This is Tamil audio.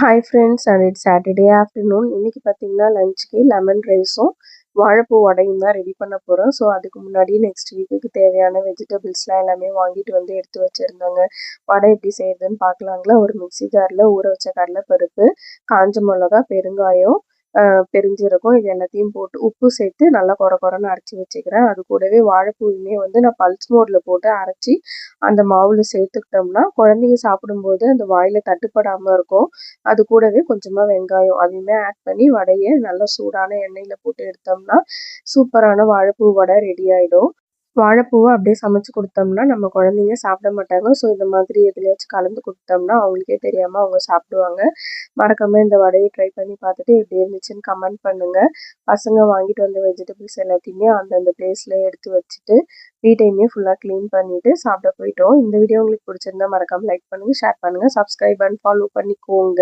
Hi friends and it's Saturday afternoon. இன்னைக்கு பார்த்தீங்கன்னா லஞ்சுக்கு லெமன் ரைஸும் வாழைப்பூ வடையும் தான் ரெடி பண்ண போகிறோம். ஸோ அதுக்கு முன்னாடி நெக்ஸ்ட் வீக்குக்கு தேவையான வெஜிடபிள்ஸ்லாம் எல்லாமே வாங்கிட்டு வந்து எடுத்து வச்சுருந்தாங்க. வடை எப்படி செய்யறதுன்னு பார்க்கலாங்களா. ஒரு மிக்ஸி ஜாரில் ஊற வச்ச கடலைப்பருப்பு, காஞ்ச மிளகா, பெருங்காயம், பெருஞ்சீரகம் இது எல்லாத்தையும் போட்டு உப்பு சேர்த்து நல்லா கொர கொரன்னு அரைச்சி வச்சுக்கிறேன். அது கூடவே வாழைப்பூவுமே வந்து நான் பல்ஸ் மோடில் போட்டு அரைச்சி அந்த மாவில் சேர்த்துக்கிட்டோம்னா குழந்தைங்க சாப்பிடும்போது அந்த வாயில் தட்டுப்படாமல் இருக்கும். அது கூடவே கொஞ்சமாக வெங்காயம் அதையுமே ஆட் பண்ணி வடையை நல்லா சூடான எண்ணெயில் போட்டு எடுத்தோம்னா சூப்பரான வாழைப்பூ வடை ரெடி ஆகிடும். வாழைப்பூவை அப்படியே சமைச்சு கொடுத்தோம்னா நம்ம குழந்தைங்க சாப்பிட மாட்டாங்க. ஸோ இந்த மாதிரி எதுலையாச்சும் கலந்து கொடுத்தோம்னா அவங்களுக்கே தெரியாமல் அவங்க சாப்பிடுவாங்க. மறக்காமல் இந்த வடையை ட்ரை பண்ணி பார்த்துட்டு எப்படி இருந்துச்சுன்னு கமெண்ட் பண்ணுங்கள். பசங்க வாங்கிட்டு வந்த வெஜிடபிள்ஸ் எல்லாத்தையுமே அந்தந்த பிளேஸில் எடுத்து வச்சுட்டு வீட்டையுமே ஃபுல்லாக க்ளீன் பண்ணிவிட்டு சாப்பிட போயிட்டோம். இந்த வீடியோ உங்களுக்கு பிடிச்சிருந்தா மறக்காமல் லைக் பண்ணுங்கள், ஷேர் பண்ணுங்கள், சப்ஸ்கிரைப் அண்ட் ஃபாலோ பண்ணிக்கோங்க.